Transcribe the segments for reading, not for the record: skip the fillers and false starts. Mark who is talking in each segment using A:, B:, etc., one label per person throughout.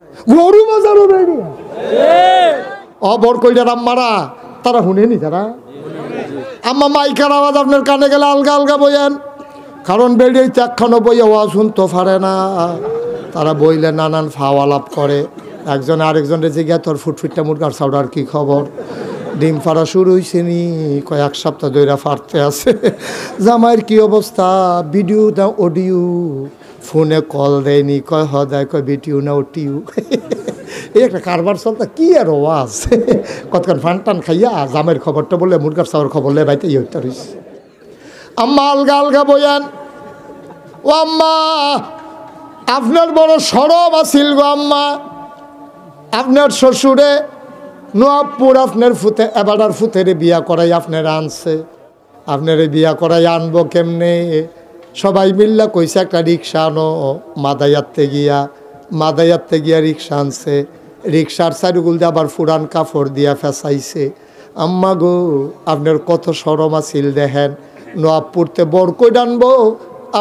A: গরু বাজারও বেরিয়া অবর কইলার আম্মারা তারা শুনেনি, তারা আম্মা মাইকার আওয়াজ আপনার কানে গেলে আলগা আলগা বইয়েন, কারণ বেরিয়ে একখানো বই আওয়াজ শুনতে পারে না। তারা বইলে নানান ফাওয়ালাপ করে, একজন আরেকজনের জিজ্ঞাসা তোর ফুটফুটটা মুরগার চাউডার কি খবর, ডিম ফাড়া শুরু হয়েছে নি, কয়েক সপ্তাহ ধরে ফাড়তে আছে, জামাইয়ের কি অবস্থা, ভিডিও না অডিও, ফোনে কল দেয়নি, কয় হ দেয়, কয় ভিডিও না ওটিও। এই একটা কারবার চলতা কি আর ওয়াজ, কতক্ষণ ফান টান খাইয়া জামের খবরটা বললে মুরগার চাউর খবর লে বাইতে ইয়ে হইতে রয়েছে। আম্মা আলগা আলগা বয়ান, ও আম্মা আপনার বড় সরব আছিল গো আম্মা, আপনার শ্বশুরে নবাবপুর আপনার ফুতে এবারার ফুতেরে বিয়া করাই আপনার আনছে, আপনার বিয়া করাই আনবো কেমনে, সবাই মিল্লা কইছে একটা রিক্সা আনো, মাদায়াতে গিয়া রিক্সা আনছে, রিক্সার চারিগুল দিয়ে আবার ফুরান কাপড় দিয়া ফেসাইছে। আম্মা গো আপনার কত সরম আছিল দেখেন, নবাবপুরতে বর কই আনবো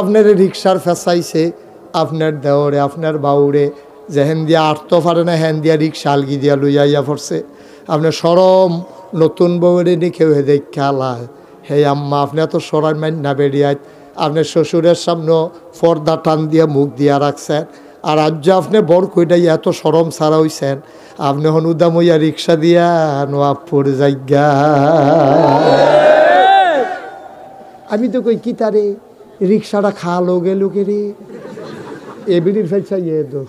A: আপনার রিক্সার ফেসাইছে, আপনার দেওরে আপনার বাউরে যেহেন দিয়া আটতে পারে না হেন দিয়া রিক্সা আলগি দিয়া লইয়া পড়ছে, আপনার সরম নতুন বউরে নিখেও হে দেখ খেলায়। হে আম্মা আপনি এত সরাই মাইন না বেরিয়ায়, আপনার শ্বশুরের সামনে পর্দা টান দিয়া মুখ দিয়া রাখছেন, আর আজ আপনি বর কইটাই এত সরম ছাড়া হইছেন, আপনি হন উদামইয়া রিক্সা দিয়া নবাবপুর যাইগা। আমি তো কই কি তারে রিক্সাটা খালো গেলুকে রে, এ বিড়ির ফেল চাইয়ে তো,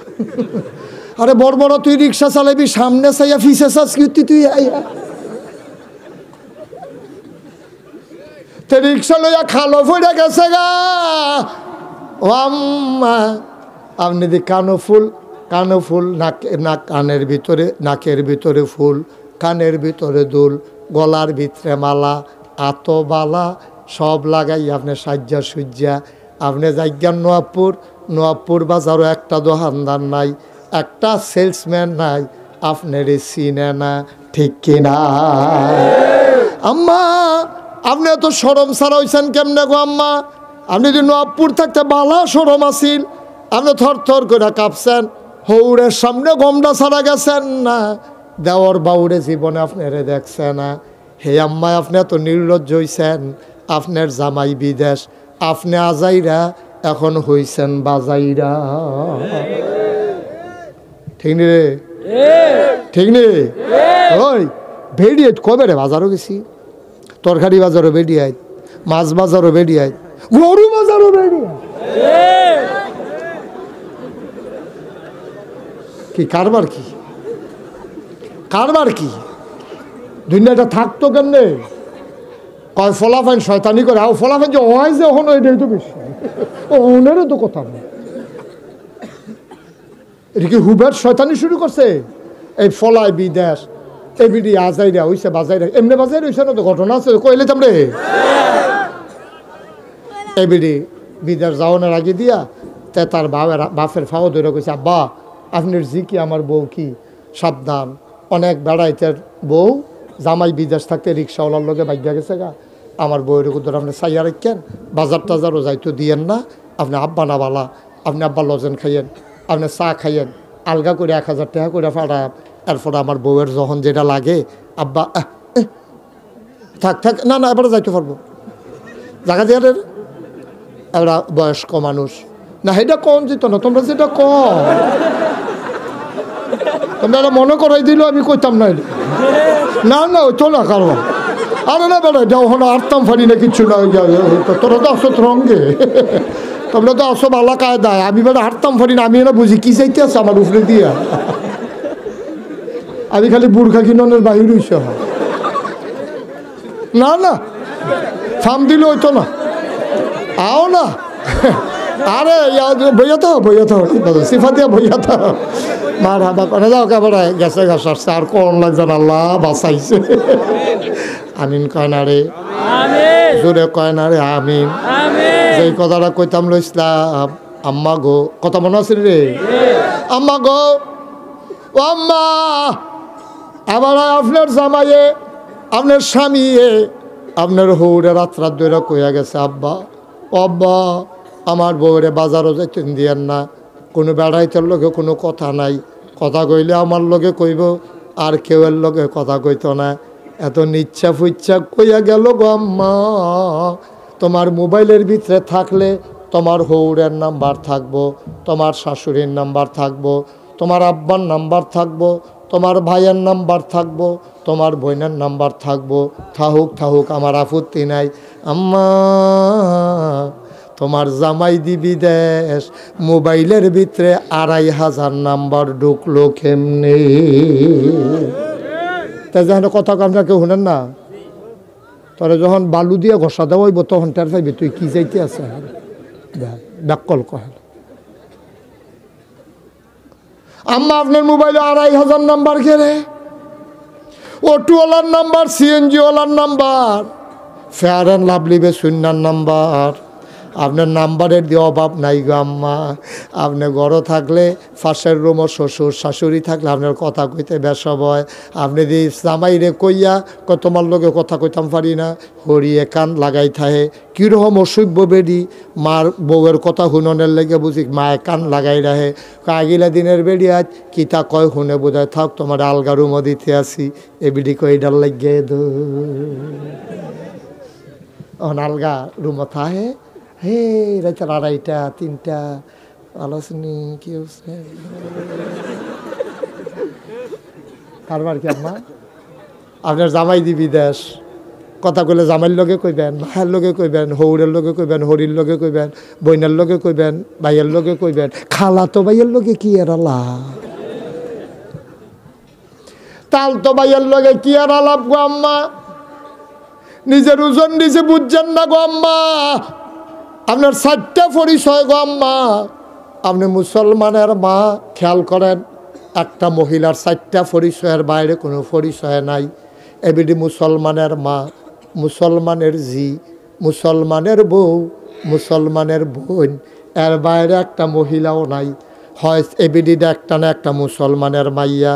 A: আরে বড় বড় তুই রিক্সা চালাবি, সামনে চাইয়া ফিসে চাস কি তুই আইয়া, তো রিক্সা লইয়া খালো ফুটে গেছে গা। ও আম্মা আপনি দি কানো ফুল নাক কানের ভিতরে, নাকের ভিতরে ফুল, কানের ভিতরে দুল, গলার ভিতরে মালা, আতো বালা সব লাগাই আপনি সাজ্জা সুজ্জা আপনি যাইজ্ঞান নবাবপুর বাজারও একটা দোকানদার নাই, একটা সেলসম্যান নাই, আপনার চিনে না, ঠিক কিনা? আম্মা আপনি এত সরম ছাড়া হইছেন কেমনে গো আম্মা, আপনি যদি নবাবপুর থাকতে বালা সরম আসিল, আপনি থর থর করে কাঁপছেন, হৌরের সামনে গমটা ছাড়া গেছেন না, দেওয়ার বাউরে জীবনে আপনারে দেখছে না। হে আম্মা আপনি এত নির্লজ্জ হইছেন, আপনার জামাই বিদেশ, আপনি আজাইরা এখন হইছেন বাজাইরা, ঠিক নি রে, ঠিক নি? ওই বেডিয়াইত কবে রে বাজারও গেছি, তরকারি বাজারও বেডিয়াইত, মাছ বাজারও বেডিয়াইত, গরু বাজারও বেডিয়াইত, কি কারবার কি কারবার কি দুনিয়াটা থাকতো কেমনে? কয় ফলাফাইন শয়তানি করে, আও ফলাফাইন যে হয় যে হন এটাই তো বেশি, ওনেরও তো কথা না, এটা কি হুবের শয়তানি শুরু করছে? এই ফলায় বিদেশ, এই বিডি আজাইরা হইছে বাজাইরা, এমনি বাজাইরা হইছে না তো, ঘটনা আছে কইলে তামরে। এই বিডি বিদেশ যাওয়ানোর আগে দিয়া তে তার বাপের ফাও ধরে কইছে, আব্বা আপনার জি কি আমার বউ কি, সাবধান, অনেক বেড়াইতের বউ, জামাই বিদেশ থাকতে রিক্সাওয়ালার লোকে বাইয়া গেছে গা, আমার বউয়ের কুদর আপনি চাইয়া রাখেন, বাজার টাজারও যাইতো দিয়েন না, আপনি আব্বা না বালা, আপনি আব্বা লজেন খাইয়েন, আপনি চা খাইয়েন, আলগা করে 1000 টাকা করে ফাড়ান, এরপরে আমার বউয়ের যখন যেটা লাগে আব্বা থাক না না এবারে যাইতে পারবো, জায়গা দিয়ে এবার বয়স্ক মানুষ না, এটা কম যেত না, তোমরা যেটা কম তোমরা মনে করাই দিল, আমি কইতাম না না না ওই চলো কারো, আরে না বেড়া যাও হলো আরতাম ফারি না কিচ্ছু না, তোরা তো আসো রঙ্গে, তোমরা তো আসো বালা কায়দায়, আমি বেড়া হারতাম ফারি না, আমি না বুঝি কি চাইতে আছে আমার উপরে দিয়া, আমি খালি বুর্খা কিননের বাহির হইছে, না না ফার্ম দিলে হইতো না, আও না, আরে বইয়া তো সিফা দিয়া বইয়া তো মার হাবা করে যাও কেবড়ে গেছে গেছে আর কোন লাগছেন, আল্লাহ বাঁচাইছে, আমিন কয় না রে, জোরে কয় না রে আমিন। যেই কথাটা কইতাম লইসলাম, আম্মা গো, কথা মনে আছে রে, আম্মা গো, ও আম্মা, আবার আপনার জামাইয়ে, আপনার স্বামী, আপনার হৌরে রাত ধরে কইয়া গেছে, আব্বা ও আব্বা আমার বউরে বাজারও যাইতেন দিয়েন না, কোনো বেড়াইতের লোকে কোনো কথা নাই, কথা কইলে আমার লগে কইব, আর কেউয়ের লগে কথা কইত না। এত নিচ্ছা ফুচ্ছা কইয়া গেল গো আম্মা। তোমার মোবাইলের ভিতরে থাকলে তোমার হৌরের নাম্বার থাকবো, তোমার শাশুড়ির নাম্বার থাকবো, তোমার আব্বার নাম্বার থাকবো, তোমার ভাইয়ের নাম্বার থাকবো, তোমার বোনের নাম্বার থাকবো। থাকুক থাকুক, আমার আপত্তি নাই। আম্মা তোমার জামাই দিবি দেশ, মোবাইলের ভিতরে 2500 নাম্বার ঢুকলো কেমনে? তাই যেন কথা আপনার কেউ শুনেন না। তোরা যখন বালু দিয়ে ঘষা দেওয়া হইব তখন টের পাইবি তুই কি যাইতে আছে। ব্যাকল কহেন আম্মা আপনার মোবাইলে 2500 নাম্বার খেলে, অটোওয়ালার নাম্বার, সিএনজিওয়ালার নাম্বার, ফেয়ার অ্যান্ড লাভলি বেসুন্নার নাম্বার। আপনার নাম্বারের দিয়ে অভাব নাই গো আম্মা। আপনি ঘরে থাকলে ফাঁসের রুমও শ্বশুর শাশুড়ি থাকলে আপনার কথা কইতে বেসব হয়। আপনি যে জামাইরে কইয়া তোমার লোকে কথা কইতাম পারি না, হরিয়ে কান লাগাই থাহে। কীরকম অসভ্য বেডি, মার বউয়ের কথা শুননের লেগে বুঝি মায়ে কান লাগাই রাহে। আগিলা দিনের বেডি আজ কিতা কয় শুনে বোঝায়, থাক তোমার আলগা রুমও দিতে আসি। এ বিডি কই ডাল লাগিয়ে দো আলগা রুমও থাহে। হে রাতের 2:30 3টা আলোচনী কি হচ্ছে কারবার কি আম্মা? আপনার জামাই দিবি দেশ, কথা কইলে জামাইয়ের লগে কইবেন, ভাইয়ের লগে কইবেন, হৌরের লগে কইবেন, হরির লগে কইবেন, বইনের লগে কইবেন, ভাইয়ের লগে কইবেন। খালা তো ভাইয়ের লগে কি আর আলাপ, তাল তো ভাইয়ের লগে কি আর আলাপ গো আম্মা। নিজের ওজন নিজে বুঝছেন না গো আম্মা। আপনার 4টা পরিচয় গো আম্মা। আপনি মুসলমানের মা, খেয়াল করেন, একটা মহিলার 4টা পরিচয়ের বাইরে কোনো পরিচয় নাই। এবিডি মুসলমানের মা, মুসলমানের জি, মুসলমানের বউ, মুসলমানের বোন, এর বাইরে একটা মহিলাও নাই। হয় এবিডিটা একটা না একটা মুসলমানের মাইয়া,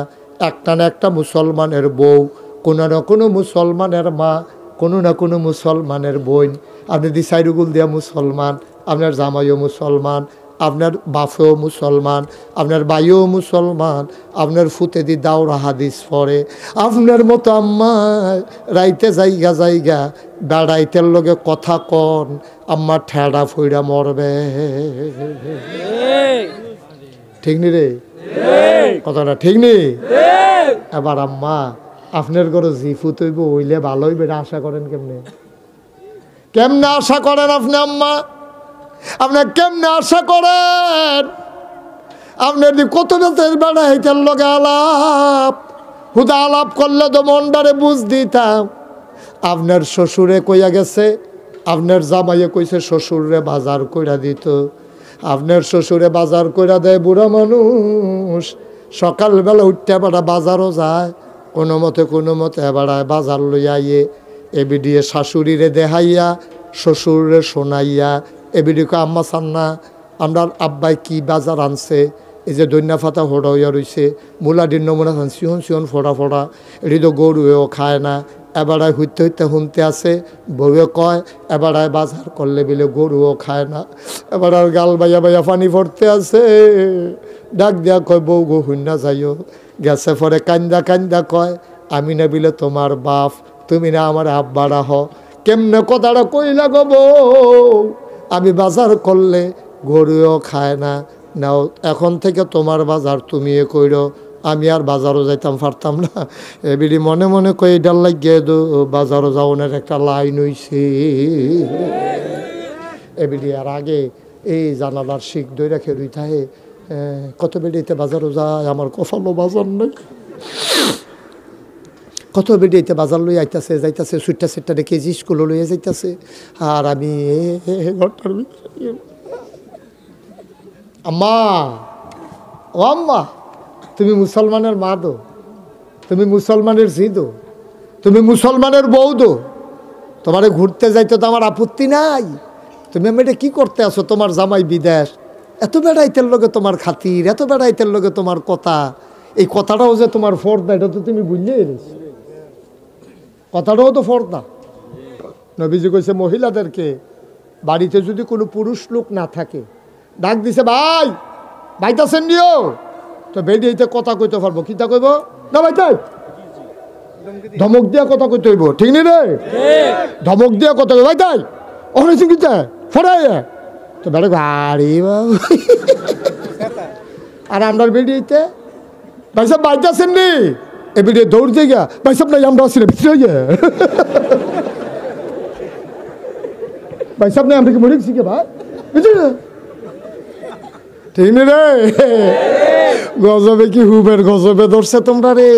A: একটা না একটা মুসলমানের বউ, কোনো না কোনো মুসলমানের মা, কোনো না কোনো মুসলমানের বোন। আপনি দিশাইরুগুল দিয়া মুসলমান, আপনার জামাইও মুসলমান, আপনার বাপেও মুসলমান, আপনার ভাইও মুসলমান, আপনার ফুতেদি দাওরা হাদিস পড়ে। আপনার মতো আম্মা রাইতে জায়গা জায়গা বেড়াইতের লগে কথা কন, আম্মা ঠেড়া ফইরা মরবে। ঠিক নি রে কথাটা? ঠিক নি? এবার আম্মা আপনার ঘরে জিফুত হইব হইলে ভালো হইবে, আশা করেন কেমনে? কেমনে আশা করেন আপনি আম্মা? আপনার কেমনে আশা করেন? আপনার কত বেতের বেড়া হইতের লগে আলাপ, হুদা আলাপ করলে তো মনটারে বুঝ দিতাম। আপনার শ্বশুরে কইয়া গেছে, আপনার জামাইয়ে কইছে শ্বশুরে বাজার কইরা দিত। আপনার শ্বশুরে বাজার কইরা দেয়, বুড়া মানুষ সকালবেলা উঠতে বেড়া বাজারও যায়, কোনো মতে বেড়ায় বাজার লইয়া আইয়ে এবিডিয়ে শাশুড়িরে দেখাইয়া শ্বশুরে শোনাইয়া এবিডিকে আম্মা সান্না আমরা আব্বাই কি বাজার আনছে, এই যে দৈন্যা ফাতা ফোড়া হইয়া রয়েছে, মূলাডির নমুনা খান সিহন সিহন ফোড়া ফোড়া, এটি তো গরুয়েও খায় না। এবারায় হইতে শুনতে আসে, বউয়ে কয় এবারায় বাজার করলে বিলে গরুও খায় না। এবার আর গাল বাইয়া বাইয়া পানি পড়তে আছে, ডাক দিয়া কয় বউ গো হুন্না যাইও। গেছে পরে কান্দা কান্দা কয় আমি না বিলে তোমার বাপ, তুমি না আমার আব্বা রাহ। কেমনে কথাটা কইলা গো বউ, আমি বাজার করলে গরুও খায় না, নাও এখন থেকে তোমার বাজার তুমি কইরো, আমি আর বাজারও যাইতাম পারতাম না। এবিডি মনে মনে কই ডাল লাগিয়ে দো বাজারও যাওয়ার একটা লাইন হইছে। এবিডি আর আগে এই জানালার শিখ দই রেখে রই থাকে, কত বেডিতে বাজারও যায়, আমার কপালও বাজার নেই। কত বেডিতে বাজার লই আইতাছে যাইতাছে, সুট্টা সেট্টা রেখে স্কুলে লইয়া যাইতাছে, আর আমি ঘরটার আম্মা, ও আম্মা তুমি মুসলমানের মা দো, তুমি মুসলমানের জি দো, তুমি মুসলমানের বউ দো, তোমারে ঘুরতে যাইতে তো আমার আপত্তি নাই। তুমি আমি এটা কী করতে আসো? তোমার জামাই বিদেশ, এত বেড়াইতের লগে তোমার খাতির, এত বেড়াইতের লগে তোমার কথা, এই কথাটাও যে তোমার ফর্দা এটা তো তুমি বুঝলে এনেছো, কথাটাও তো ফর্দা। নবীজি কইছে মহিলাদেরকে বাড়িতে যদি কোনো পুরুষ লোক না থাকে, ডাক দিছে ভাই, ভাইতাছেন নিও, তো বেরিয়েতে কথা কইতে পারবো, কিতা কইব না ভাই তাই ধমক দিয়া কথা কইতে হইব, ঠিক নি রে? ধমক দিয়া কথা কই ভাই তাই ওখানে কিতা ফরাই তো বেড়ে গাড়ি বাবু। আর আমরা বেরিয়েতে ভাই সাহেব বাইতে আসেন নি, এ বেরিয়ে দৌড় দিয়ে গিয়া ভাই সাহেব নাই আমরা আসি না ভিতরে গিয়ে ভাই সাহেব নাই আমরা কি মরে গেছি কে ভাই বুঝলি ঠিক নি রে? গজবে কি হুবের গজবে ধরছে তোমরা রে,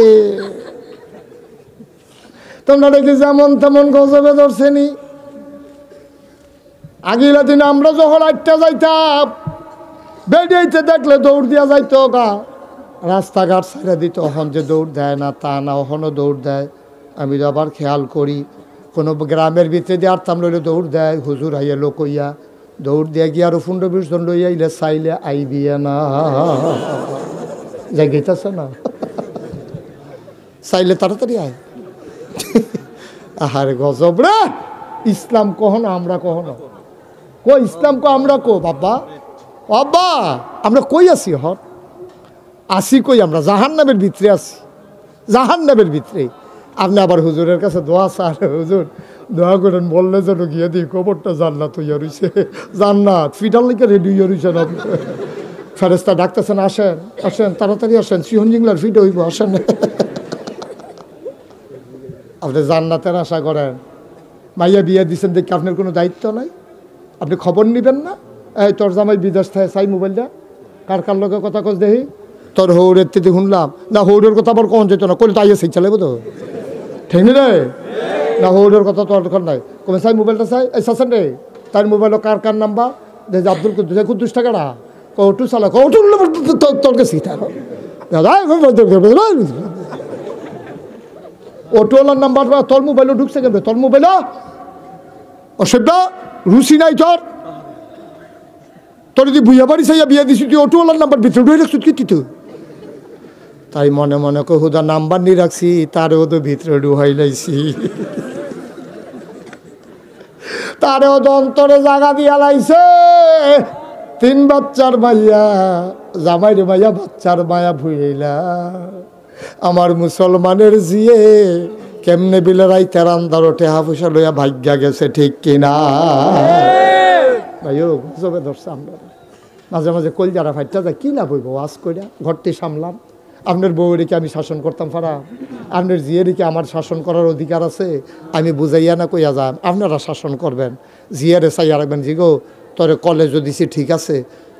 A: তোমরা দেখি যেমন তেমন গজবে ধরছে নি। আগিলা দিন আমরা যখন আটটা যাইতাম বেরিয়েতে দেখলে দৌড় দিয়া যাইতো গা, রাস্তাঘাট ছেড়ে দিত। অহন যে দৌড় দেয় না তা না, অহনও দৌড় দেয়। আমি তো আবার খেয়াল করি কোনো গ্রামের ভিতরে দিয়ে আরতাম লইলে দৌড় দেয়, হুজুর আইয়া লোক হইয়া দৌড় দিয়ে গিয়ে আরো 15-20 জন লইয়া আইলে চাইলে আইবিয়া না যাই গেইতেছে না, চাইলে তাড়াতাড়ি আয়। আহারে গজব রে, ইসলাম কখনো আমরা কখনো কো ইসলাম কো আমরা কো বাবা বাবা আমরা কই আছি হর আসি কই, আমরা জাহান্নামের ভিতরে আছি, জাহান্নামের ভিতরে। আপনি আবার হুজুরের কাছে দোয়া চান, হুজুর দোয়া করেন বললে যেন গিয়ে দিই কবরটা জান্নাত হইয়া রইছে, জান্নাত ফিটার লিখে রেডি হইয়া রইছেন আপনি। ফেরেস্তা ডাকতেছেন আসেন আসেন তাড়াতাড়ি আসেন, সিহন জিংলার ফিট হইব আসেন। আপনি জান্নাতের আশা করেন, মাইয়া বিয়ে দিচ্ছেন দেখি আপনার কোনো দায়িত্ব নাই, আপনি খবর নেবেন না? এই তোর জামাই বিদেশ থাকে চাই মোবাইলটা কার কার লোকের কথা কস দেখি, তোর হৌরের থেকে শুনলাম না, হৌরের কথা আবার কখন যেত না করলে তাই সেই চালাবো তো, ঠিক নি রে? না হৌরের কথা তোর দরকার নাই, কমে চাই মোবাইলটা চাই এই চাচ্ছেন রে, তার মোবাইলও কার কার নাম্বার দেখি আব্দুল কুদ্দুস, 21 টাকাটা কৌটু চালা কৌটু তোর কাছে অটোওয়ালার নাম্বার তোর মোবাইলও ঢুকছে কেন? তোর মোবাইলও অসভ্যা রুচি নাই তোর, তোর যদি বুঝা বাড়ি চাইয়া বিয়ে দিছি তুই অটোওয়ালার নাম্বার ভিতরে ঢুকে রাখছি কি তুই? তাই মনে মনে কো হুদা নাম্বার নিয়ে রাখছি, তারেও তো ভিতরে ঢুকাই লাইছি, তারেও তো অন্তরে জায়গা দিয়া লাইছে। 3 বাচ্চার মাইয়া জামাইর মাইয়া বাচ্চার মায়া ভুইলা আমার মুসলমানের জিয়ে কেমনে বিলে রাইতের আন্দার ওঠে হাফুসা লইয়া ভাগ্যা গেছে, ঠিক কিনা ভাইও? গজবে ধরছে আমরা মাঝে মাঝে কলজারা ফাইটটা যায়, কি লাভ হইব ওয়াজ কইরা ঘরটি সামলাম। আপনার বউরিকে আমি শাসন করতাম পারা, আপনার জিয়ারিকে আমার শাসন করার অধিকার আছে, আমি বুঝাইয়া না কইয়া যান, আপনারা শাসন করবেন। জিয়ারে চাইয়া রাখবেন, জি গো তোরে কলেজও দিছি ঠিক আছে,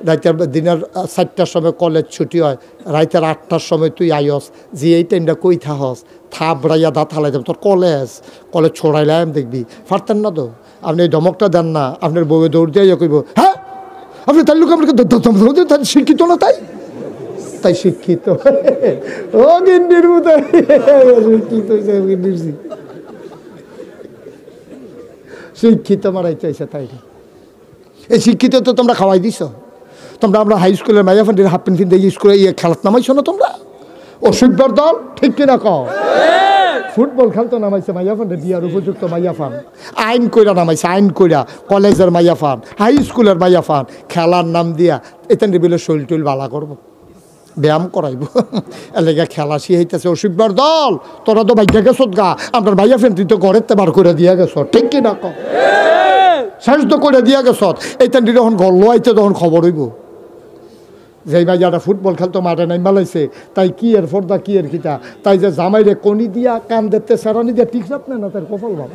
A: রাইতের দিনের 4টার সময় কলেজ ছুটি হয়, রাইতের 8টার সময় তুই আইস, যে এই টাইমটা কই থাহস থাবড়াইয়া দাঁত হালাই যাবে, তোর কলেজ ছড়াইলাম দেখবি পারতেন না তো। আপনি এই ধমকটা দেন না, আপনার বউয়ে দৌড় দিয়ে কইব হ্যাঁ আপনি তার লোক আপনাকে শিক্ষিত না, তাই তাই শিক্ষিত ও গিন্ডির মতো শিক্ষিত মারাই চাইছে, তাই এই শিক্ষিত তো তোমরা খাওয়াই দিছ। তোমরা আমরা হাই স্কুলের মাইয়া ফান্ডির হাফ প্যান্ট কিনতে স্কুলে খেলাত নামাইছো না তোমরা, অসভ্যর দল, ঠিক কিনা কও? ফুটবল খেলতো নামাইছে মাইয়া ফান্ডে, বিয়ার উপযুক্ত মাইয়া ফান আইন কইরা নামাইছে, আইন কইরা কলেজের মাইয়া ফান হাই স্কুলের মাইয়া ফান খেলার নাম দিয়া এতেন রেবিলের শরীর টইল বালা করবো, ব্যায়াম করাইব, এলাকা খেলা শিখাইতেছে। অসভ্যর দল, তোরা তো ভাইয়া গেছ গা, আপনার ভাইয়া ফ্রেন্ড তুই তো ঘরের তে বার করে দিয়া গেছ, ঠিক কিনা কও? শেষ তো করে দিয়া গেছ, এইতেন যখন ঘর লোয়াইতে তখন খবর হইব যেই ভাই যারা ফুটবল খেলতো মাঠে নাই মালাইছে, তাই কি এর ফর্দা কি এর খিতা, তাই যে জামাইরে কনি দিয়া কান দেখতে সারানি দিয়া ঠিক না না তার কপাল ভাব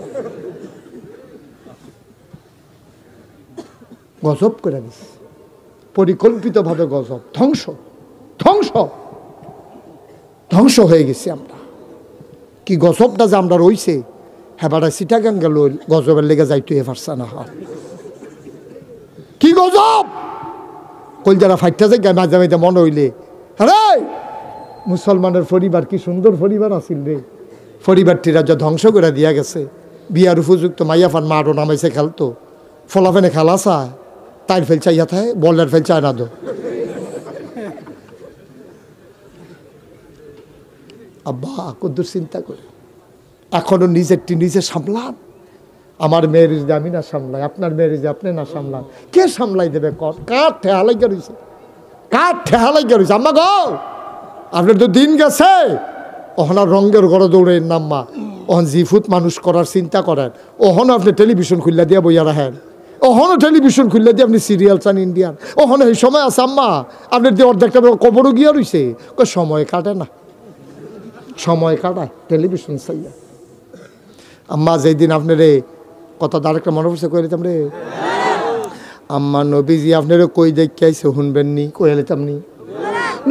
A: গজব করে দিস, পরিকল্পিতভাবে গজব, ধ্বংস ধ্বংস ধ্বংস হয়ে গেছি আমরা। কি গজবটা যে আমরা রইছে, হ্যাঁ বাড়া সিটাগান গেল গজবের লেগে যাইতো এ পারছে না, কি গজব কলজারা ফাইটটা যায় গায়ে মাঝে মাঝে মনে হইলে, আরে মুসলমানের পরিবার কি সুন্দর পরিবার আছিল রে, পরিবারটিরা যা ধ্বংস করে দিয়া গেছে। বিয়ার উপযুক্ত মাইয়া ফান মাঠও নামাইছে খেলতো, ফলাফেনে খেলা চায়, তাই ফেল চাইয়া থাকে, বলের ফেল চায় না দো। আব্বা কদ্দুর চিন্তা করে এখনো নিজেরটি নিজে সামলান, আমার মেয়ের যদি আমি না সামলাই, আপনার মেয়ের যদি আপনি না সামলান, কে সামলাই দেবে? কার ঠেহা লাগিয়া রয়েছে, কার ঠেহা লাগিয়া রয়েছে? আম্মা গো আপনার তো দিন গেছে, ওখানে রঙের ঘরে দৌড়ে নাম্মা, ওখান জিফুত মানুষ করার চিন্তা করেন, ওখানে আপনি টেলিভিশন খুললা দিয়া বইয়া রাখেন, ওখানে টেলিভিশন খুললা দিয়ে আপনি সিরিয়াল চান ইন্ডিয়ান, ওখানে এই সময় আছে আম্মা আপনার দিয়ে অর্ধেকটা কবরও গিয়া রয়েছে, সময় কাটে না, সময় কাটায় টেলিভিশন চাইয়া। আম্মা যেদিন আপনার কথা আরেকটা মনে পড়ছে কয়ে নিতাম রে, আম্মা নবীজি আপনার কই দেখে আইসে শুনবেন নি, কয়ে নিতাম নি।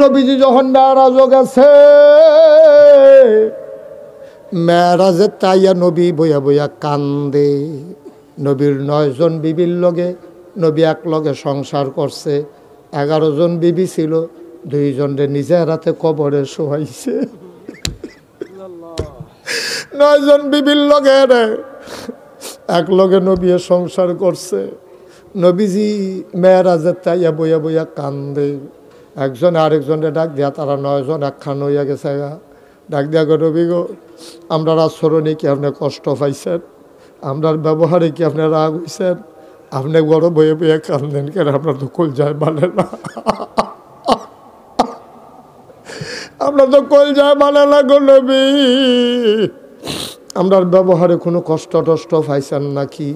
A: নবীজি যখন মেরাজও গেছে, মেরাজে তাইয়া নবী বইয়া বইয়া কান্দে। নবীর 9 জন বিবির লগে নবী এক লগে সংসার করছে, 11 জন বিবি ছিল, 2 জনরে নিজের হাতে কবরে শোয়াইছে। 9 জন বিবির লগে এক লগে নবী সংসার করছে। নবীজি মেরাজে তাইয়া বইয়া বইয়া কান্দে। একজন আরেকজনের ডাক দিয়া, তারা 9 জন একখান হইয়া গেছে, ডাক দিয়া গো নবী গো, আমরার আচরণে কি আপনি কষ্ট পাইছেন, আমরার ব্যবহারে কি আপনি রাগ হইছেন, আপনি বড় বইয়ে বইয়ে কান্দেন কেন, আপনার তো কল যায় মানে না, আপনার তো কল যায় মানে না গো নবী, আমরার ব্যবহারে কোনো কষ্ট টষ্ট পাইছেন নাকি,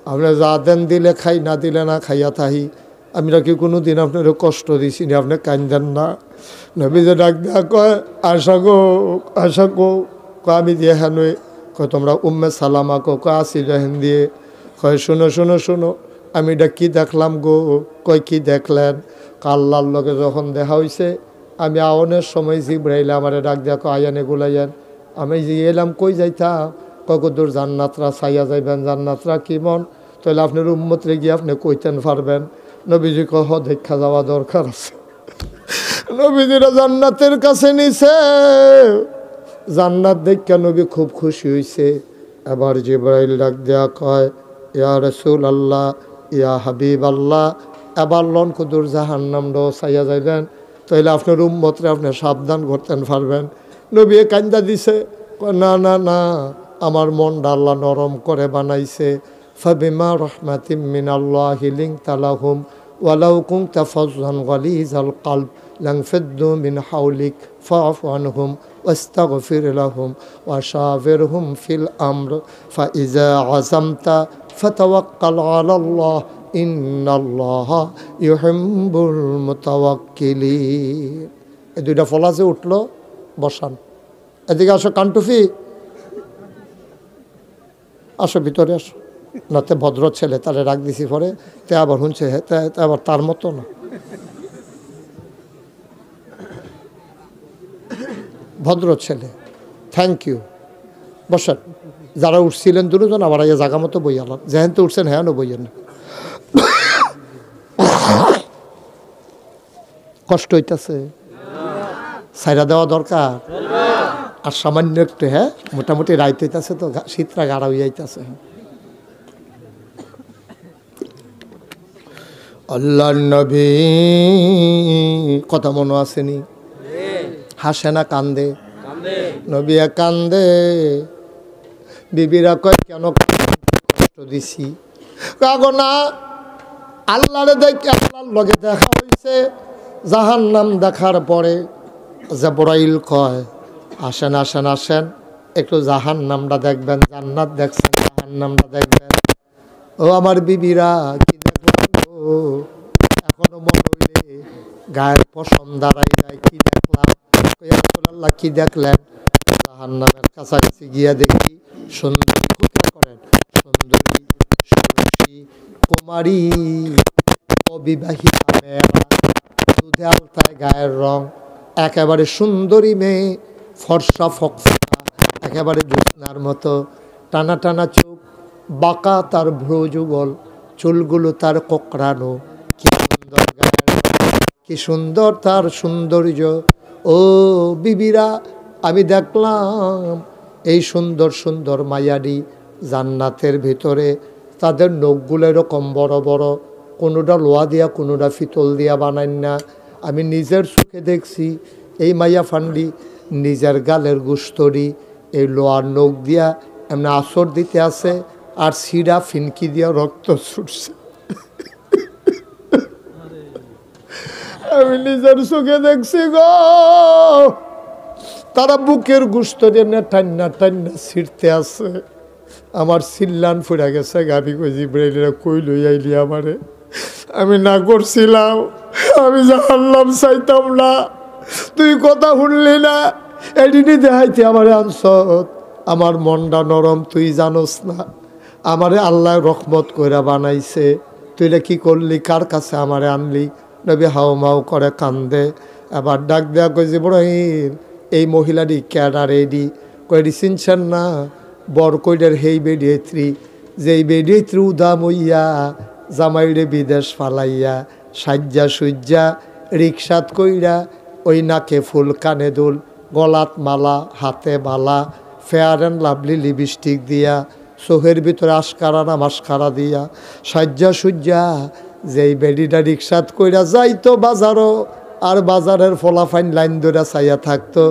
A: আপনি যা দেন দিলে খাই, না দিলে না খাইয়া থাহি, আমরা কি কোনো দিন আপনার কষ্ট দিছি না, আপনি কান্দেন না। নবী যে ডাক দেয়া কয়, আশা গো আশা গো, আমি দিয়ে হেন, কয় তোমরা উম্মে সালামা কো, কয় আসি হেন দিয়ে, কয় শোনো শোনো শোনো, আমি এটা কী দেখলাম গো, কয় কি দেখলেন, আল্লাহর লগে যখন দেখা হয়েছে, আমি আওয়ানের সময় জিব্রাইল আমারে ডাক দেয়া কয় আয়ানে গুলাইয়ান, আমি যে এলাম কই যাইতাম, কতদূর জান্নাতরা চাইয়া যাইবেন, জান্নাতরা কি মন, তাহলে আপনার উম্মতরে গিয়ে আপনি কইতেন পারবেন। নবীজি কহ দেখা যাওয়া দরকার আছে। নবীজিরা জান্নাতের কাছে নিছে, জান্নাত দেখা নবী খুব খুশি হয়েছে। এবার জিবরাইল ডাক দেয়া কয়, ইয়া রাসূল আল্লাহ, ইয়া হাবিব আল্লাহ, এবার লন কদুর জাহান্নামটাও চাইয়া যাইবেন, তাইলে আপনার উম্মতরে আপনি সাবধান করতেন পারবেন। নবী কান্দা দিছে, না না না, আমার মনটা আল্লাহ নরম করে বানাইছে। ফাবিমা রহমাতিম মিনাল্লাহি লিনতা লাহুম ওয়ালাউ কুনতা ফাযযান গালিযাল কলব লানফাদ্দু মিন হাওলিক ফাআফু আনহুম ওয়াস্তাগফির লাহুম ওয়াশাবিরহুম ফিল আমর ফাইযা আযামতা ফাতাওয়াক্কাল আলাল্লাহ ইন্নাল্লাহা ইউহিব্বুল মুতাওয়াক্কিলিন। এই দুইটা ফলাজে উঠলো, বসান। এদিকে আসো কান্টুফি, আসো ভিতরে আসো। নাতে ভদ্র ছেলে, তারে রাখ দিছি পরে, তে আবার শুনছে, তে আবার তার মতো না, ভদ্র ছেলে। থ্যাংক ইউ, বসান। যারা উঠছিলেন দুজন আবার এই জায়গা মতো বই আলাম, যেহেন তো উঠছেন হ্যাঁ বইয়েন না, কষ্ট হইতেছে, সাইরা দেওয়া দরকার। আর সামান্য একটু, হ্যাঁ মোটামুটি রাইত হইতেছে তো, শীতরা গাড়া হইয়াইতেছে। আল্লাহ নবী কথা মনে আসেনি, হাসে না কান্দে, নবী কান্দে। বিবিরা কয় কেন কষ্ট দিছি, কাগো না আল্লাহরে দেখে, আল্লাহর লগে দেখা হয়েছে, জাহান্নাম দেখার পরে জিবরাইল কয় আসেন আসেন আসেন, একটু জাহান্নামটা দেখবেন, জান্নাত দেখছেন, জাহান্নামটা দেখবেন। ও আমার বিবিরা, কি দেখলাম গো, এখনো মনে হইলে গায়ের পশম দাঁড়াই যায়, কি দেখলাম, ইয়া রাসূলুল্লাহ কি দেখলেন, জাহান্নামের কাছাকাছি গিয়া দেখি সুন্দরী, খুব করেন, সুন্দরী সুরসী কুমারী অবিবাহিতা মেয়েরা, দুধে আলতায় গায়ের রং, একেবারে সুন্দরী মেয়ে, ফর্সা ফকফকা, একেবারে জ্যোৎস্নার মতো, টানা টানা চোখ, বাঁকা তার ভ্রু যুগল, চুলগুলো তার কোকড়ানো, কি সুন্দর গায়ের, কি সুন্দর তার সৌন্দর্য। ও বিবিরা, আমি দেখলাম এই সুন্দর সুন্দর মায়ারি জান্নাতের ভিতরে, তাদের নখগুলো এরকম বড় বড়, কোনোটা লোহা দিয়া কোনোটা পিতল দিয়া বানাই না। আমি নিজের চোখে দেখছি এই মাইয়া ফান্ডি নিজের গালের গুস্তরি এই লোহার নখ দিয়া এমনি আসর দিতে আছে, আর সিরা ফিনকি দিয়া রক্ত ছুটছে। আমি নিজের চোখে দেখছি গো, তারা বুকের গোশত টেনে টান্না টান্না ছিঁড়তে আছে। আমার চিল্লান ফুরা গেছে। গাবি কই জিব্রাইলেরা কই লই আইলি আমারে? আমি না করছিলাম, আমি জানলাম চাইতাম না, তুই কথা শুনলি না, এদিনই দেখাইতে আমারে আনছত। আমার মনটা নরম, তুই জানোস না আমারে আল্লাহ রহমত কইরা বানাইছে, তুই কি করলি, কার কাছে আমারে আনলি? নবী হাও মাও করে কান্দে। এবার ডাক দেয়া কই জিব্রাইল, এই মহিলাটি ক্যাডার এডি কইডি চিনছেন না? বরকইডের হেই বেডিয়েত্রী, যেই বেডিয়েত্রী উদাম হইয়া জামাইরে বিদেশ ফালাইয়া সাজ্জা সুজ্জা রিক্সাত কইরা ওই নাকে ফুল, কানে দুল, গলাত মালা, হাতে বালা, ফেয়ার অ্যান্ড লাভলি লিপস্টিক দিয়া, চোখের ভিতরে আশকারা না মাস্কারা দিয়া সাজ্জা সুজ্জা যেই বেডিটা রিক্সাত কইরা যাইতো বাজারও, আর বাজারের ফলাফাইন লাইন ধরে চাইয়া থাকতো,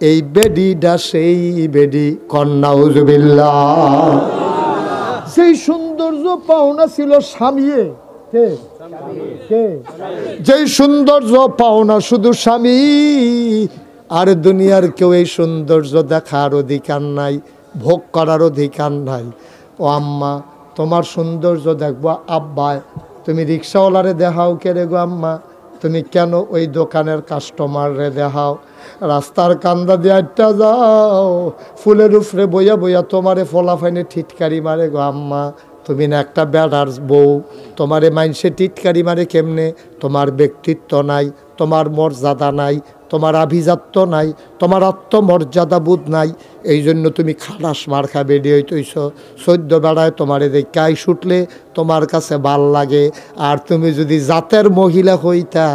A: এই বেডিটা সেই বেডি। কন্নাউজুবিল্লাহ। সেই সৌন্দর্য পাওনা ছিল স্বামীয়ে, কে কে? যেই সৌন্দর্য পাওনা শুধু স্বামী, আর দুনিয়ার কেউ এই সৌন্দর্য দেখার অধিকার নাই, ভোগ করার অধিকার নাই। ও আম্মা, তোমার সৌন্দর্য দেখবো আব্বায়, তুমি রিক্সাওয়ালারে দেখাও কে রে গো আম্মা? তুমি কেন ওই দোকানের কাস্টমাররে দেখাও? রাস্তার কান্দা দিয়ে আটটা যাও, ফুলের উপরে বইয়া বইয়া তোমারে ফলাফাইনে ঠিটকারি মারে গো আম্মা। তুমি না একটা বেড়ার বউ, তোমারে মাইনসে টিটকারি মারে কেমনে? তোমার ব্যক্তিত্ব নাই, তোমার মর্যাদা নাই, তোমার আভিজাত্য নাই, তোমার আত্মমর্যাদা বোধ নাই, এই জন্য তুমি খালাস মার খা বেডি হইতেছ। 14 বেড়ায় তোমারে দেখাই ছুটলে তোমার কাছে ভাল লাগে, আর তুমি যদি জাতের মহিলা হইতা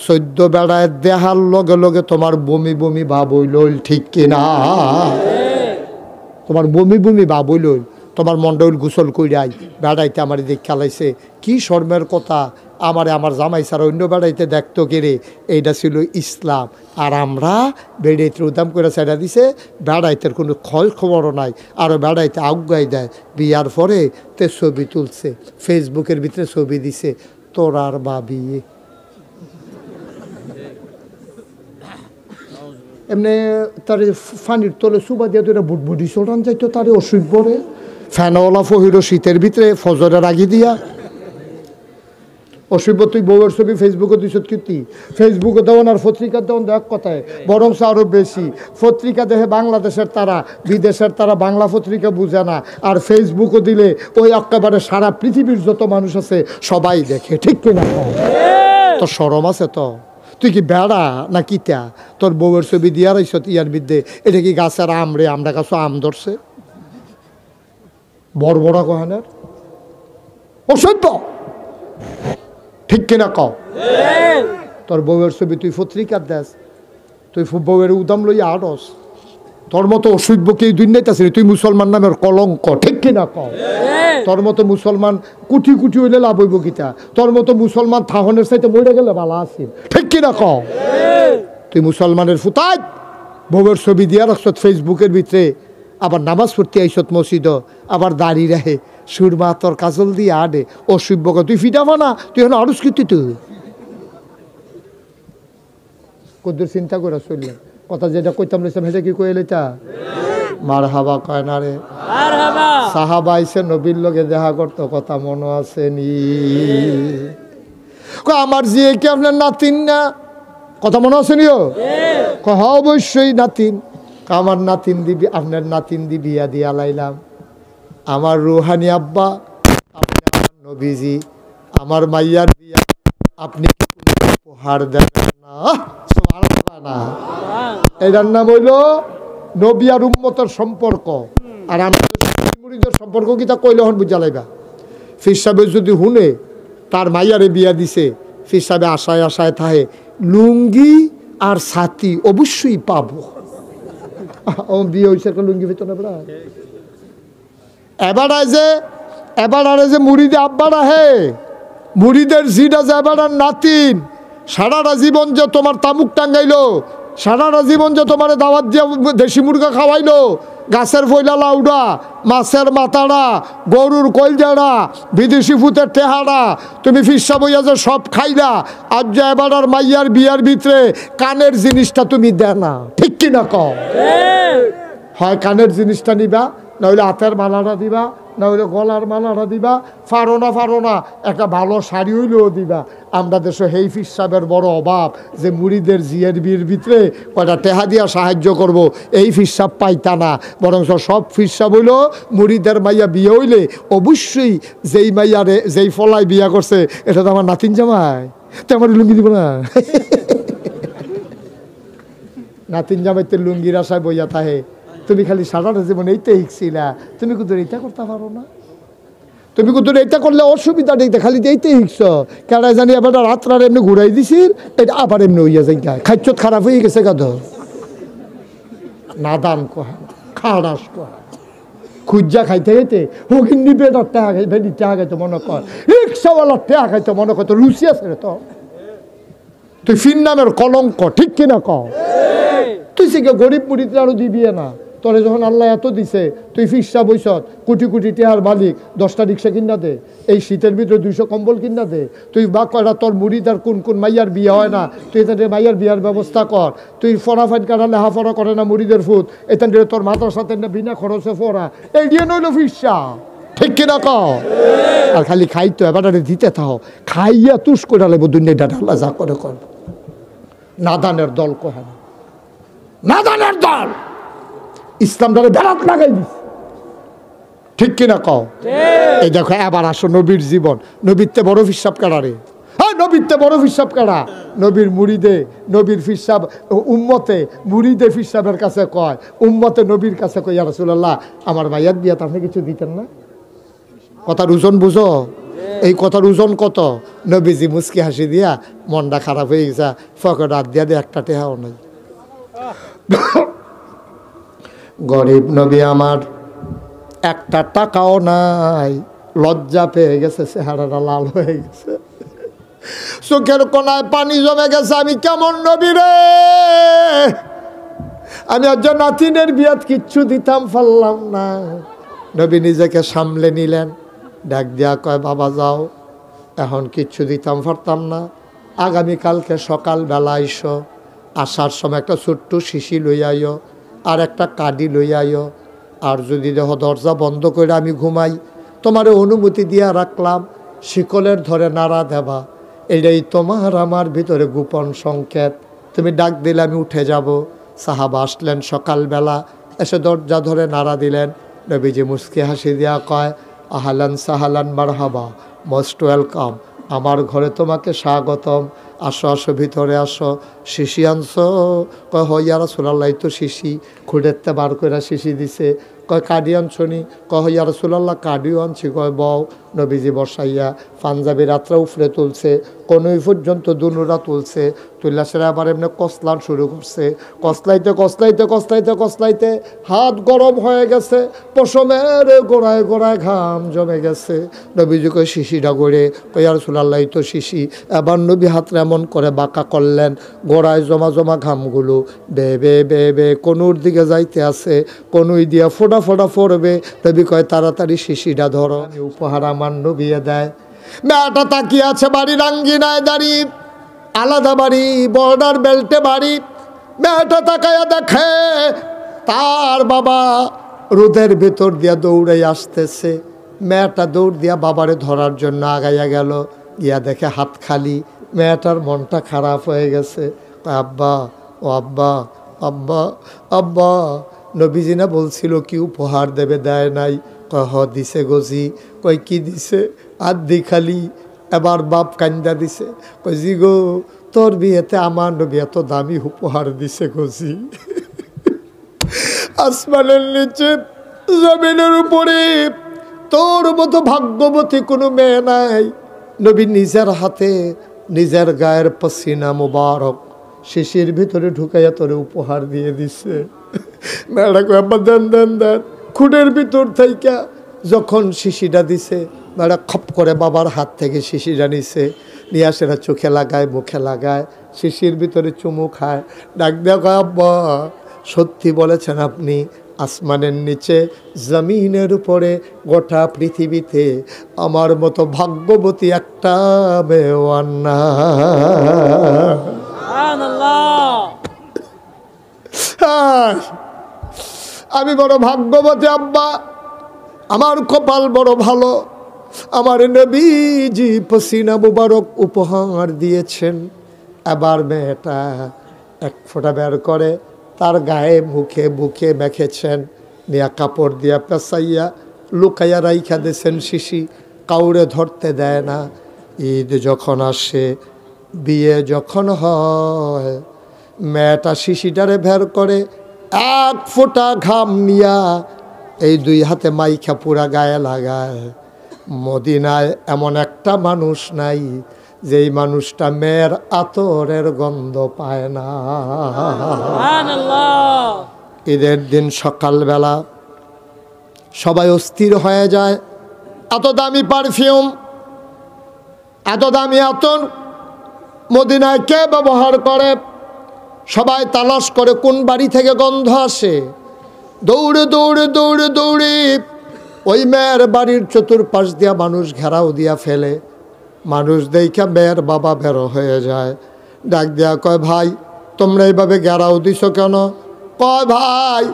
A: 14 বেড়ায় দেহার লগে লগে তোমার বমি বমি ভাব হইল, ঠিক কিনা? তোমার বমি বমি ভাব হইল, তোমার মন্ডল গোসল কইরাই বেড়াইতে আমার দেখ খেলাইছে, কি শর্মের কথা। আমারে আমার জামাই ছাড়া অন্য বেড়াইতে দেখতো কেড়ে, এইটা ছিল ইসলাম। আর আমরা বেড়াইতে উদাম করে ছেড়া দিছে, বেড়াইতের কোনো খোঁজ খবরও নাই, আরও বেড়াইতে আজ্ঞাই দেয়। বিয়ার পরে তে ছবি তুলছে, ফেসবুকের ভিতরে ছবি দিছে, তোরার বাবি এমনি তার ফানির তলে সুবা দিয়ে দুটা বুটবুটি চড়ান যাইতো, তারে অসুভরে ফ্যানওয়ালা ফহিরো শীতের ভিতরে ফজরের আগে দিয়া। অসভ্য, তুই বউয়ের ছবি ফেসবুকে দিস কীর্তি, ফেসবুকে দেওয়ান আর পত্রিকা দেওয়ান এক কথায়, বরং আরও বেশি। পত্রিকা দেখে বাংলাদেশের তারা, বিদেশের তারা বাংলা পত্রিকা বুঝে না, আর ফেসবুকও দিলে ওই একেবারে সারা পৃথিবীর যত মানুষ আছে সবাই দেখে, ঠিক কিনা? তো শরম আছে তো? তুই কি বেড়া না কিতা? তোর বউয়ের ছবি দিয়া রইছ ইয়ার বিদ্যে, এটা কি গাছের আম রে? আমরা গাছ আম ধরছে বড় বড় কহানের অসভ্য, ঠিক কিনা কও? তোর বউয়ের ছবি তুই পত্রিকার দেশ, তুই বউয়ের উদাম লইয়া আড়স, তোর মতো অসভ্য কি এই দুনিয়াতে আছে? তুই মুসলমান নামের কলঙ্ক, ঠিক কিনা কও? তোর মতো মুসলমান কুটি কুটি হইলে লাভ হইব কিতা? তোর মতো মুসলমান থাহনের চাইতে মরে গেলে ভালো আছে, ঠিক কিনা কও? তুই মুসলমানের ফুতাই বউয়ের ছবি দিয়া রাখছ ফেসবুকের ভিতরে, আবার নামাজ পড়তে আইসত মসজিদ, আবার দাড়ি রাহে, সুরমা তোর কাজল দিয়ে আডে, অসভ্য। তুই ফিটাবা না, তুই এখন আরস কীর্তি, তুই কদ্দুর চিন্তা করে চললেন কথা, যেটা কইতাম রেছিলাম সেটা কি কয়ে লেতা? মার হাবা কয় না রে। সাহাবা আইসে নবীর লগে দেখা করতো, কথা মনে আছে নি? আমার জিয়ে কি আপনার নাতিন না? কথা মনে আছে নিও? হ্যাঁ অবশ্যই নাতিন। আমার নাতিন দিবি, আপনার নাতিন দি বিয়া দিয়া লাইলাম। আমার রুহানি আব্বা, আপনি আমার নবীজি, আমার মাইয়ার বিয়া আপনি কি উপহার দেবেন না? এটার নাম হইল নবী আর উম্মতের সম্পর্ক। আর আমাদের সম্পর্ক কি তা কইলে হন বুঝা লাইবা। ফির সাহেব যদি হুনে তার মাইয়ারে বিয়া দিছে, ফির সাহেব আশায় আশায় থাহে লুঙ্গি আর ছাতি অবশ্যই পাবো। বিয়ে হয়েছে একটা লুঙ্গি পেত না প্রায়। এবার যে মুড়িদে আব্বার আহে, মুড়িদের জিড আছে এবার আর নাতিন, সারাটা জীবন যে তোমার তামুক টাঙ্গাইলো সারাটা জীবন যে তোমার দাওয়াত দিয়ে দেশি মুরগা খাওয়াইলো, গাছের ফইলা লাউডা, মাছের মাথাড়া, গরুর কলজাড়া, বিদেশি ফুতের টেহারা, তুমি ফিসা বইয়া যে সব খাইলা, আজ যে এবার আর মাইয়ার বিয়ার ভিতরে কানের জিনিসটা তুমি দে না, ঠিক কিনা কও? হয় কানের জিনিসটা নিবা, নইলে হাতের মালাটা দিবা, নইলে গলার মালাটা দিবা, ফারো না একটা ভালো শাড়ি হইলেও দিবা। আমরা দেশে হেই ফিসাবের বড় অভাব যে মুড়িদের জিয়ের বিয়ের ভিতরে কয়টা টেহা দিয়া সাহায্য করব, এই ফিসাব পাইতা না। বরং সব ফিসাব হইল মুড়িদের মাইয়া বিয়ে হইলে অবশ্যই যেই মাইয়ারে যেই ফলায় বিয়া করছে এটা তো আমার নাতিন জামাই, তো আমার লুঙ্গি দিব না। নাতিন জামাইতে লুঙ্গির আশায় বইয়া থাহে, তুমি খালি সারাটা জীবন এইটা শিখছিলা, তুমি কিন্তু এইটা করতে পারো না। তুমি কিন্তু এইটা করলে অসুবিধা নেই, খালি এইটাই শিখছ। কেডাই জানি এবার রাত্রার এমনি ঘুরাই দিছিস, এটা আবার এমনি হইয়া যাই, খাইছত খারাপ হয়ে গেছে গাধ। নাদান কহা, খাড়াস কহা, খুঁজা খাইতে খাইতে হগিন্নি বেটার টেহা খাই, ভেড়ি টেহা খাইতে মনে কর, রিক্সাওয়ালার টেহা খাইতে মনে কর, তো রুচি আছে রে তো। তুই ফির নামের কলঙ্ক, ঠিক কিনা কও? তুই সে গরিব মুড়িতে আরো দিবি না, তোরে যখন আল্লাহ এত দিছে, তুই ফিসা বইছত, কোটি কোটি টেহার মালিক, 10টা রিক্সা কিনা দে, এই শীতের ভিতরে 200 কম্বল কিনা দে। তুই বা কয়টা তোর মুড়িদার কোন কোন মাইয়ার বিয়ে হয় না, তুই এখান মাইয়ার বিয়ার ব্যবস্থা কর। তুই ফরাফাইন কাটা লেহাফড়া করে না মুড়িদের ফুট, এখান থেকে তোর মাথার সাথে না বিনা খরচে ফোরা, এই দিয়ে নইল ফিসা, ঠিক কিনা কও? আর খালি খাইতো এবার দিতে থাও, খাইয়া তুস করে লাগবো দুনিয়াটা ঢালা যা করে কর। নাদানের দল কহে না, নাদানের দল ইসলামটারে বেড়াত লাগাই দিস, ঠিক কিনা কও? এই দেখো এবার আসো নবীর জীবন, নবীরতে বড় ফিসাব কাড়ারে, হ্যাঁ নবীরতে বড় ফিসাব কাড়া। নবীর মুড়িদে নবীর ফিসাব, উম্মতে মুড়িদে ফিসাবের কাছে কয়, উম্মতে নবীর কাছে কয়, ইয়া রাসূলুল্লাহ আমার ভাইয়ার বিয়াতে আপনি কিছু দিতেন না? কথার ওজন বুঝো, এই কথার ওজন কত? নবীজি মুচকি হাসি দিয়া মনটা খারাপ হয়ে গেছে, ফকর হাত দিয়া দিয়ে একটা টেহাও নাই। গরিব নবী আমার, একটা টাকাও নাই, লজ্জা পেয়ে গেছে, চেহারাটা লাল হয়ে গেছে, চোখের কোনায় পানি জমে গেছে। আমি কেমন নবী রে, আমি আজ নাতিনের বিয়াত কিচ্ছু দিতাম পারলাম না। নবী নিজেকে সামলে নিলেন, ডাক দিয়া কয়, বাবা যাও, এখন কিচ্ছু দিতাম পারতাম না, আগামীকালকে সকালবেলা আইসো, আসার সময় একটা ছোট্ট শিশি লই আইও, আর একটা কাডি লই আইও, আর যদি দেহ দরজা বন্ধ করে আমি ঘুমাই, তোমারে অনুমতি দিয়া রাখলাম, শিকলের ধরে নাড়া দেবা, এটাই তোমার আমার ভিতরে গোপন সংকেত। তুমি ডাক দিলে আমি উঠে যাব। সাহাবা আসলেন সকালবেলা, এসে দরজা ধরে নাড়া দিলেন। নবীজি মুস্কি হাসি দিয়া কয়, আহালান সাহালান মারহাবা, মোস্ট ওয়েলকাম, আমার ঘরে তোমাকে স্বাগতম, আসো আসো ভিতরে আসো। শিশি আনছো? কয় হয় ইয়া রাসূলুল্লাহ, তো শিশি খুঁড়েতে বার করে শিশি দিছে। কয় কাডি আনছনি? কয় ইয়া রাসূলুল্লাহ কাডিও আনছি। কয় বও। নবীজি বসাইয়া পাঞ্জাবি রাত্রে উফরে তুলছে, কোনোই পর্যন্ত দুনুরা তুলছে, তুললা সেরা আবার এমনি কসলান শুরু করছে, কসলাইতে কসলাইতে কসলাইতে কসলাইতে হাত গরম হয়ে গেছে, পশমের গোড়ায় গোড়ায় ঘাম জমে গেছে। নবীজি কয় শিশিটা গড়ে, কয় ইয়া রাসূলুল্লাহ তো শিশি। এবার নবী হাতটা এমন করে বাঁকা করলেন, গোড়ায় জমা জমা ঘামগুলো বে বে বে বে কোনুর দিকে যাইতে আছে, কোনুই দিয়া ফোটা ফোটা পড়বে। নবী কয় তাড়াতাড়ি শিশিটা ধরো, উপহার আমার নবিয়ে দেয়। মেয়েটা তাকিয়ে আছে বাড়ির আঙ্গিনায় দাঁড়িয়ে, আলাদা বাড়ি, বর্ডার বেল্টে বাড়ি। মেয়েটা তাকায়া দেখে তার বাবা রোদের ভেতর দিয়া দৌড়াই আসতেছে। মেয়েটা দৌড় দিয়া বাবারে ধরার জন্য আগাইয়া গেল, গিয়া দেখে হাত খালি। মেয়েটার মনটা খারাপ হয়ে গেছে। আব্বা, ও আব্বা, আব্বা, আব্বা, নবীজি না বলছিল কি উপহার দেবে, দেয় নাই? কহ দিছে গজি। কই কি দিছে? আদি খালি। এবার বাপ কান্দা দিছে, কই জি গো, তোর বিয়েতে আমার নবী এত দামি উপহার দিছে গজি। আসমানের নিচে জমিনের উপরে তোর মতো ভাগ্যবতী কোনো মেয়ে নাই। নবী নিজের হাতে নিজের গায়ের পসিনা মুবারক শিশির ভিতরে ঢুকাইয়া তোরে উপহার দিয়ে দিছে। মেয়েটা কয় আব্বা দেন দেন দেন। খুঁটের ভিতর থেকে যখন শিশিটা দিছে, মেয়েটা খপ করে বাবার হাত থেকে শিশিটা নিছে, নিয়ে আসে চোখে লাগায়, মুখে লাগায়, শিশির ভিতরে চুমু খায়। ডাক দেয়া কয়, আব্বা সত্যি বলেছেন আপনি, আসমানের নিচে জমিনের উপরে গোটা পৃথিবীতে আমার মতো ভাগ্যবতী একটা মেওয়ান না। আমি বড় ভাগ্যবতী আব্বা, আমার কপাল বড় ভালো, আমার নবীজি পসিনা মুবারক উপহার দিয়েছেন। এবার মেয়েটা এক ফোঁটা বের করে তার গায়ে মুখে বুকে মেখেছেন, নিয়া কাপড় দিয়া পেঁচাইয়া লুকাইয়া রাইখা দিয়েছেন শিশি, কাউরে ধরতে দেয় না। ঈদ যখন আসে, বিয়ে যখন হয়, মেয়েটা শিশিটারে বের করে এক ফোঁটা ঘাম নিয়া এই দুই হাতে মাইখা পুরা গায়ে লাগায়। মদিনায় এমন একটা মানুষ নাই যেই মানুষটা মেয়ের আতরের গন্ধ পায় না। ঈদের দিন সকালবেলা সবাই অস্থির হয়ে যায়। এত দামি পারফিউম, এত দামি আতর মদিনায় কে ব্যবহার করে? সবাই তালাশ করে কোন বাড়ি থেকে গন্ধ আসে। দৌড়ে দৌড়ে দৌড়ে দৌড়ে ওই মেয়ের বাড়ির চতুর্পাশ দিয়া মানুষ ঘেরাও দিয়া ফেলে। মানুষ দেখা মেয়ের বাবা বেরো হয়ে যায়, ডাক দেয়া কয়, ভাই তোমরা এইভাবে ঘেরাও দিছ কেন? কয়, ভাই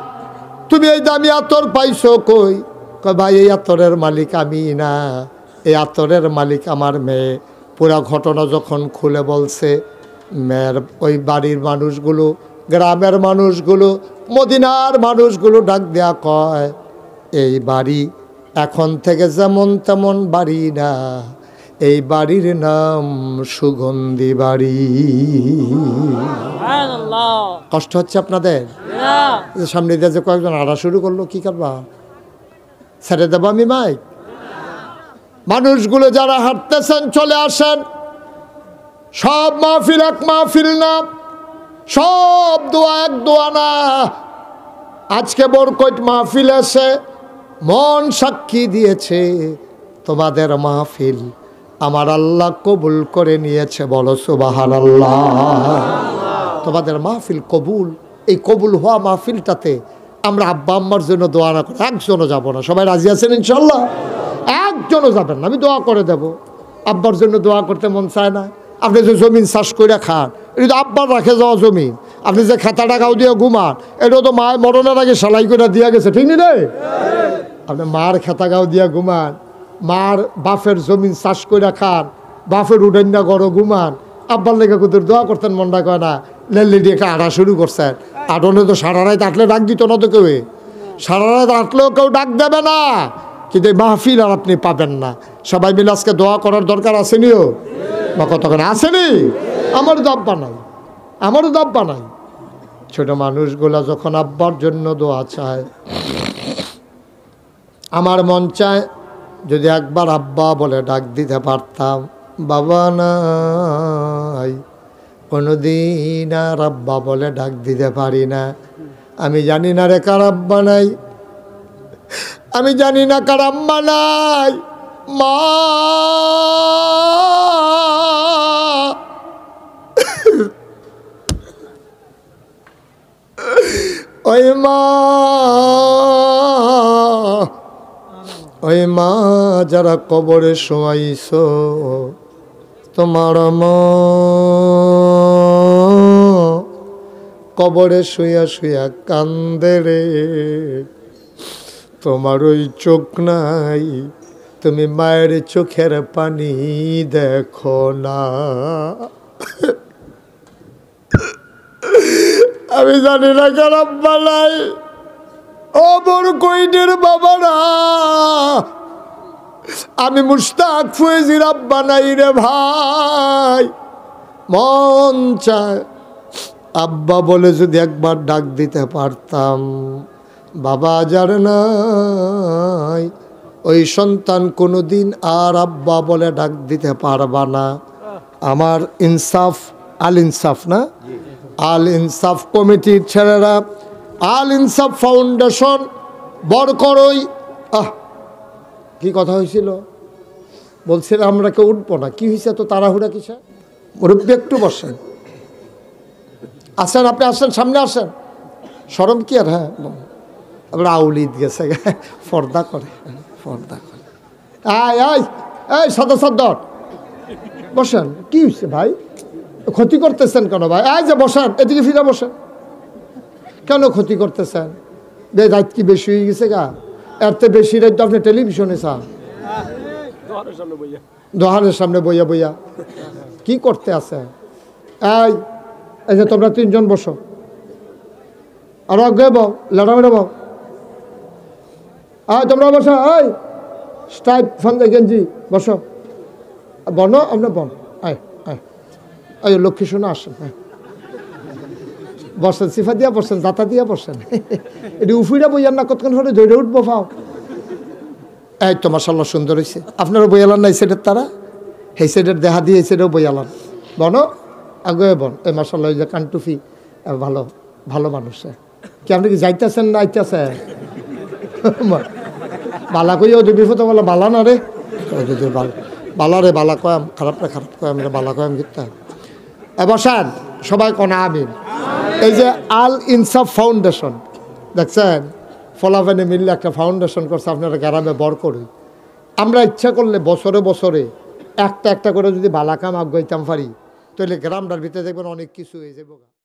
A: তুমি এই দামি আতর পাইছো কই? কয়, ভাই এই আতরের মালিক আমি না, এই আতরের মালিক আমার মেয়ে। পুরা ঘটনা যখন খুলে বলছে, মেয়ের ওই বাড়ির মানুষগুলো, গ্রামের মানুষগুলো, মদিনার মানুষগুলো ডাক দেয়া কয়, এই বাড়ি এখন থেকে যেমন তেমন বাড়ি না, এই বাড়ির নাম সুগন্ধি বাড়ি। কষ্ট হচ্ছে আপনাদের? সামনে দিয়ে যে কয়েকজন আড়া শুরু করলো, কি করবা? ছেড়ে দেবো আমি মাইক? মানুষগুলো যারা হাঁটতেছেন চলে আসেন। সব মাহফিল এক মাহফিল না, সব দোয়া এক দোয়া না। আজকে বরকত মাহফিল এসে মন সাক্ষী দিয়েছে তোমাদের মাহফিল আমার আল্লাহ কবুল করে নিয়েছে। বলো সুবহানাল্লাহ। তোমাদের মাহফিল কবুল। এই কবুল হওয়া মাহফিলটাতে আমরা আব্বা আম্মার জন্য দোয়া না করে একজনও যাব না। সবাই রাজি আছেন ইনশাল্লাহ? একজনও যাবেন না, আমি দোয়া করে দেব। আব্বার জন্য দোয়া করতে মন চায় না? আপনি যে জমিন চাষ করে খান, এটা তো আব্বার রাখে যাওয়া জমিন। আপনি যে খেতা টাকাও দিয়ে ঘুমান, এটাও তো মায়ের মরণের আগে সেলাই করে দিয়া গেছে, ঠিক নি রে? আপনি মার খেতা গাও দিয়া ঘুমান, মার বাপের জমিন চাষ করে খান, বাপের উডেন না গড় ঘুমান। আব্বার লেগে কুতুর দোয়া করতেন, মনটা কয় না? লেলি দিয়ে আড়া শুরু করছেন। আটনে তো সারা রাত আটলে ডাক দিত না তো কেউ, সারা রাত আটলেও কেউ ডাক দেবে না। কিন্তু এই মাহফিল আর আপনি পাবেন না। সবাই মিলে আজকে দোয়া করার দরকার আসেনিও বা কতক্ষণ আসেনি? আমারও তো আব্বা নাই, আমারও তো আব্বা নাই। ছোট মানুষগুলা যখন আব্বার জন্য দোয়া চায়, আমার মন চায় যদি একবার আব্বা বলে ডাক দিতে পারতাম। বাবা নাই, কোনোদিন আর আব্বা বলে ডাক দিতে পারি না। আমি জানি না রে কার আব্বা নাই, আমি জানি না কার আম্মা নাই। মা ওই মা, ওই মা যারা কবরে শোয়াইছ, তোমার মা কবরে শুয়া শুয়া কান্দে রে। তোমার ওই চোখ নাই, তুমি মায়ের চোখের পানি দেখো না। আমি জানি না খারাপ বালাই। ও বড় কইনের বাবারা, আমি মুশতাক ফয়েজির আব্বা নাই রে ভাই। মন চায় আব্বা বলে যদি একবার ডাক দিতে পারতাম। বাবা যার নাই, ওই সন্তান কোনোদিন আর আব্বা বলে ডাক দিতে পারবা না। আমার ইনসাফ, আল ইনসাফ না, আল ইনসাফ কমিটির ছেলেরা, আল ইনসাফ ফাউন্ডেশন বরকরই, কি কথা হয়েছিল? বলছিলাম আমরা কেউ উঠবো না, কি হয়েছে তো তাড়াহুড়া কিসে? মুরব্বী একটু বসেন, আসেন আপনি, আসেন সামনে আসেন, শরম কি আর? হ্যাঁ আমরা আউলিদ গেছে পর্দা করে, পর্দা করে। আয় আয় এই সদর সদর বসেন, কি হয়েছে ভাই? ক্ষতি করতেছেন কেন ভাই? এই যে বসেন, এদিকে ফিরে বসেন, কেন ক্ষতি করতেছেন? রাত কি বেশি হয়ে গেছে গা? এর তো বেশি রাত তো আপনি টেলিভিশনে চান, দোহারের সামনে বইয়া বইয়া কি করতে আছে? এই যে তোমরা তিনজন বসো, আর আগে বউ লাড়ামেড়া বউ, তোমরা বসো, এই স্টাইপ ফান্দে গেঞ্জি বসো, বনো আপনার বন, আয় লক্ষ্মী শোনা আসেন, হ্যাঁ বসেন, সিফা দিয়া বসেন, দাতা দিয়া বসেন, এটি উফিরা বইয়ার না কতক্ষণ হলে ধরে উঠবো ফাও। এই তো মাশাআল্লাহ সুন্দর হয়েছে, আপনারা বইয়ালান না এই সাইডের, তারা এই সাইডের দেহা দিয়ে এই সাইডেও বইয়ালান, বনো আগে বন। এই মাশাআল্লাহ ওই যে কানটুফি, ভালো ভালো মানুষ। কি আপনি কি যাইতেছেন না আইতেছেন? বালা কইও দুই বিপদ বলা বালা না রে, বালা রে, বালা কয়াম, খারাপ রে খারাপ কয়াম রে, বালা কয়াম গীতা। বসান সবাই কোনা আমিন। এই যে আল ইনসাফ ফাউন্ডেশন দেখছেন, ফলাফেনে মিললে একটা ফাউন্ডেশন করছে, আপনারা গ্রামে বর করি। আমরা ইচ্ছা করলে বছরে বছরে একটা একটা করে যদি বালাকাম আগাইতাম পারি, তাহলে গ্রামটার ভিতরে দেখবেন অনেক কিছু হয়ে যাবো।